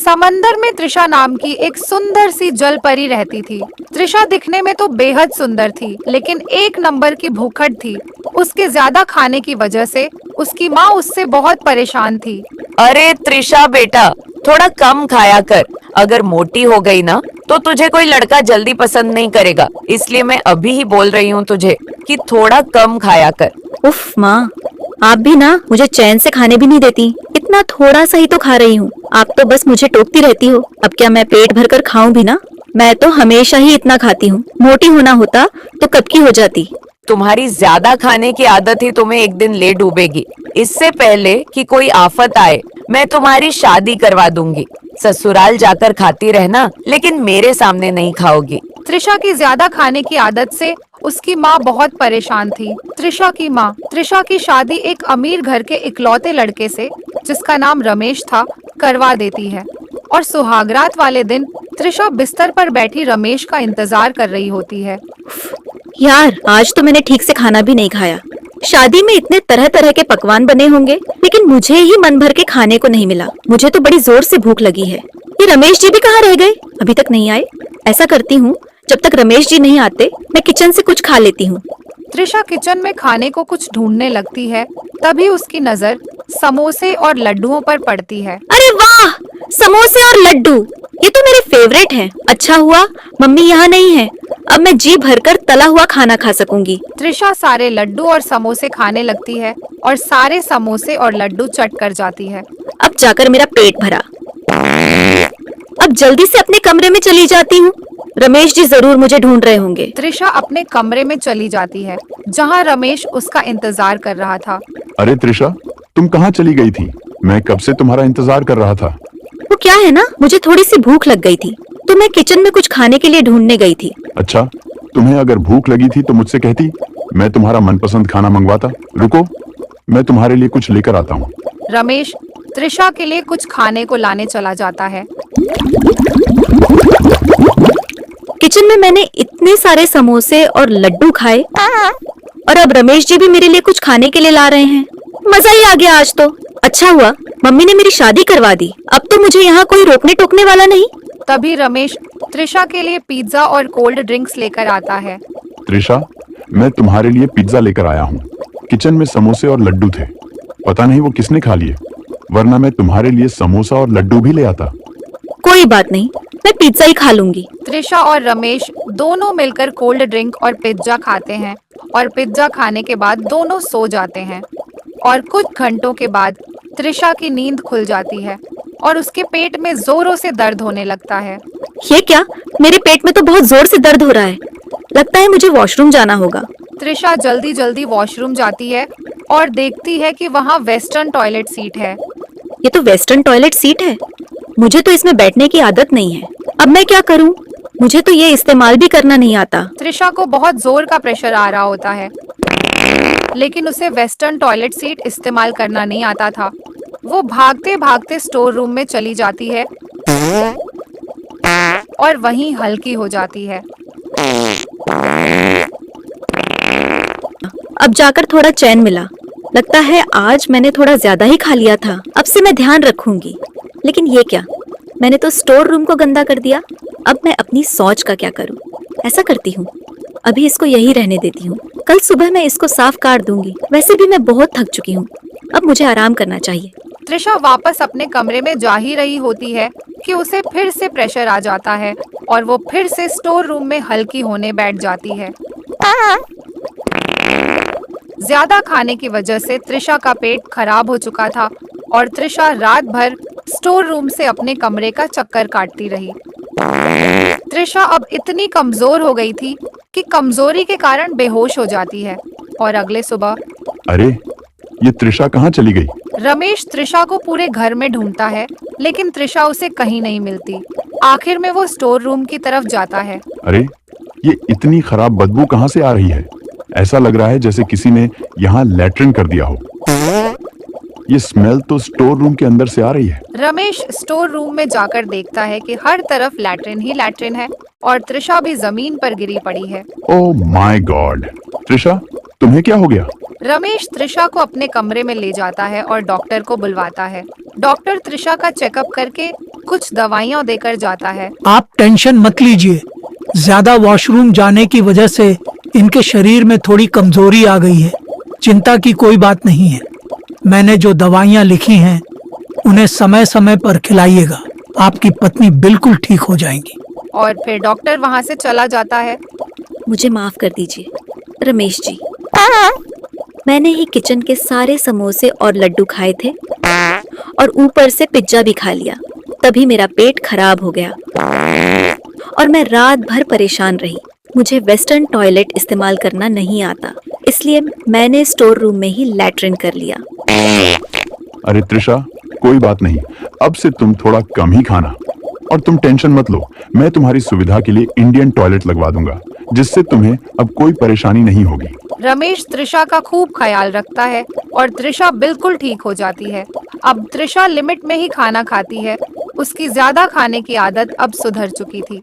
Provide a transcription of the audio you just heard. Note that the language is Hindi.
समंदर में त्रिशा नाम की एक सुंदर सी जल परी रहती थी। त्रिशा दिखने में तो बेहद सुंदर थी, लेकिन एक नंबर की भूखड़ थी। उसके ज्यादा खाने की वजह से उसकी माँ उससे बहुत परेशान थी। अरे त्रिशा बेटा, थोड़ा कम खाया कर। अगर मोटी हो गई ना तो तुझे कोई लड़का जल्दी पसंद नहीं करेगा। इसलिए मैं अभी ही बोल रही हूँ तुझे कि थोड़ा कम खाया कर। उफ माँ, आप भी ना मुझे चैन से खाने भी नहीं देती। इतना थोड़ा सा ही तो खा रही हूँ, आप तो बस मुझे टोकती रहती हो। अब क्या मैं पेट भर कर खाऊं भी ना? मैं तो हमेशा ही इतना खाती हूँ। मोटी होना होता तो कब की हो जाती। तुम्हारी ज्यादा खाने की आदत ही तुम्हें एक दिन ले डूबेगी। इससे पहले कि कोई आफत आए, मैं तुम्हारी शादी करवा दूंगी। ससुराल जाकर खाती रहना, लेकिन मेरे सामने नहीं खाओगी। त्रिशा की ज्यादा खाने की आदत से उसकी माँ बहुत परेशान थी। त्रिशा की माँ त्रिशा की शादी एक अमीर घर के इकलौते लड़के से, जिसका नाम रमेश था, करवा देती है। और सुहागरात वाले दिन त्रिशा बिस्तर पर बैठी रमेश का इंतजार कर रही होती है। यार, आज तो मैंने ठीक से खाना भी नहीं खाया। शादी में इतने तरह तरह के पकवान बने होंगे, लेकिन मुझे ही मन भर के खाने को नहीं मिला। मुझे तो बड़ी जोर से भूख लगी है। ये रमेश जी भी कहाँ रह गए? अभी तक नहीं आए। ऐसा करती हूँ, जब तक रमेश जी नहीं आते मैं किचन से कुछ खा लेती हूँ। त्रिशा किचन में खाने को कुछ ढूंढने लगती है। तभी उसकी नजर समोसे और लड्डुओं पर पड़ती है। अरे वाह, समोसे और लड्डू, ये तो मेरे फेवरेट हैं। अच्छा हुआ मम्मी यहाँ नहीं है, अब मैं जी भरकर तला हुआ खाना खा सकूंगी। त्रिशा सारे लड्डू और समोसे खाने लगती है और सारे समोसे और लड्डू चट कर जाती है। अब जाकर मेरा पेट भरा। अब जल्दी से अपने कमरे में चली जाती हूँ। रमेश जी जरूर मुझे ढूंढ रहे होंगे। त्रिशा अपने कमरे में चली जाती है, जहाँ रमेश उसका इंतजार कर रहा था। अरे त्रिशा, तुम कहाँ चली गई थी? मैं कब से तुम्हारा इंतजार कर रहा था। वो क्या है ना, मुझे थोड़ी सी भूख लग गई थी, तो मैं किचन में कुछ खाने के लिए ढूंढने गई थी। अच्छा, तुम्हें अगर भूख लगी थी तो मुझसे कहती, मैं तुम्हारा मनपसंद खाना मंगवाता। रुको, मैं तुम्हारे लिए कुछ लेकर आता हूँ। रमेश त्रिशा के लिए कुछ खाने को लाने चला जाता है। किचन में मैंने इतने सारे समोसे और लड्डू खाए, और अब रमेश जी भी मेरे लिए कुछ खाने के लिए ला रहे हैं। मजा ही आ गया आज तो। अच्छा हुआ मम्मी ने मेरी शादी करवा दी, अब तो मुझे यहाँ कोई रोकने टोकने वाला नहीं। तभी रमेश त्रिशा के लिए पिज्जा और कोल्ड ड्रिंक्स लेकर आता है। त्रिशा, मैं तुम्हारे लिए पिज्जा लेकर आया हूँ। किचन में समोसे और लड्डू थे, पता नहीं वो किसने खा लिए, वरना मैं तुम्हारे लिए समोसा और लड्डू भी ले आता। कोई बात नहीं, मैं पिज्जा ही खा लूंगी। त्रिशा और रमेश दोनों मिलकर कोल्ड ड्रिंक और पिज्जा खाते हैं और पिज्जा खाने के बाद दोनों सो जाते हैं। और कुछ घंटों के बाद त्रिशा की नींद खुल जाती है और उसके पेट में जोरों से दर्द होने लगता है। ये क्या, मेरे पेट में तो बहुत जोर से दर्द हो रहा है। लगता है मुझे वॉशरूम जाना होगा। त्रिशा जल्दी जल्दी वॉशरूम जाती है और देखती है कि वहाँ वेस्टर्न टॉयलेट सीट है। ये तो वेस्टर्न टॉयलेट सीट है, मुझे तो इसमें बैठने की आदत नहीं है। अब मैं क्या करूं? मुझे तो ये इस्तेमाल भी करना नहीं आता। त्रिशा को बहुत जोर का प्रेशर आ रहा होता है, लेकिन उसे वेस्टर्न टॉयलेट सीट इस्तेमाल करना नहीं आता था। वो भागते भागते स्टोर रूम में चली जाती है और वहीं हल्की हो जाती है। अब जाकर थोड़ा चैन मिला। लगता है आज मैंने थोड़ा ज्यादा ही खा लिया था। अब से मैं ध्यान रखूंगी। लेकिन ये क्या, मैंने तो स्टोर रूम को गंदा कर दिया। अब मैं अपनी सोच का क्या करूं? ऐसा करती हूँ, अभी इसको यही रहने देती हूँ। कल सुबह मैं इसको साफ काट दूंगी। वैसे भी मैं बहुत थक चुकी हूँ, अब मुझे आराम करना चाहिए। त्रिशा वापस अपने कमरे में जा ही रही होती है कि उसे फिर से प्रेशर आ जाता है और वो फिर से स्टोर रूम में हल्की होने बैठ जाती है। ज्यादा खाने की वजह से त्रिशा का पेट खराब हो चुका था और त्रिशा रात भर स्टोर रूम से अपने कमरे का चक्कर काटती रही। त्रिशा अब इतनी कमजोर हो गई थी कि कमजोरी के कारण बेहोश हो जाती है और अगले सुबह। अरे, ये त्रिशा कहाँ चली गई? रमेश त्रिशा को पूरे घर में ढूंढता है, लेकिन त्रिशा उसे कहीं नहीं मिलती। आखिर में वो स्टोर रूम की तरफ जाता है। अरे, ये इतनी खराब बदबू कहाँ से आ रही है? ऐसा लग रहा है जैसे किसी ने यहाँ लैट्रिन कर दिया हो। ये स्मेल तो स्टोर रूम के अंदर से आ रही है। रमेश स्टोर रूम में जाकर देखता है कि हर तरफ लैट्रिन ही लैट्रिन है और त्रिशा भी जमीन पर गिरी पड़ी है। Oh my God! त्रिशा, तुम्हें क्या हो गया? रमेश त्रिशा को अपने कमरे में ले जाता है और डॉक्टर को बुलवाता है। डॉक्टर त्रिशा का चेकअप करके कुछ दवाइयाँ देकर जाता है। आप टेंशन मत लीजिए, ज्यादा वॉशरूम जाने की वजह से इनके शरीर में थोड़ी कमजोरी आ गई है। चिंता की कोई बात नहीं है। मैंने जो दवाइयाँ लिखी हैं उन्हें समय समय पर खिलाइएगा। आपकी पत्नी बिल्कुल ठीक हो जाएंगी। और फिर डॉक्टर वहाँ से चला जाता है। मुझे माफ कर दीजिए रमेश जी, मैंने ही किचन के सारे समोसे और लड्डू खाए थे और ऊपर से पिज्जा भी खा लिया, तभी मेरा पेट खराब हो गया और मैं रात भर परेशान रही। मुझे वेस्टर्न टॉयलेट इस्तेमाल करना नहीं आता, इसलिए मैंने स्टोर रूम में ही लैट्रिन कर लिया। अरे त्रिशा, कोई बात नहीं, अब से तुम थोड़ा कम ही खाना। और तुम टेंशन मत लो, मैं तुम्हारी सुविधा के लिए इंडियन टॉयलेट लगवा दूंगा, जिससे तुम्हें अब कोई परेशानी नहीं होगी। रमेश त्रिशा का खूब ख्याल रखता है और त्रिशा बिल्कुल ठीक हो जाती है। अब त्रिशा लिमिट में ही खाना खाती है। उसकी ज्यादा खाने की आदत अब सुधर चुकी थी।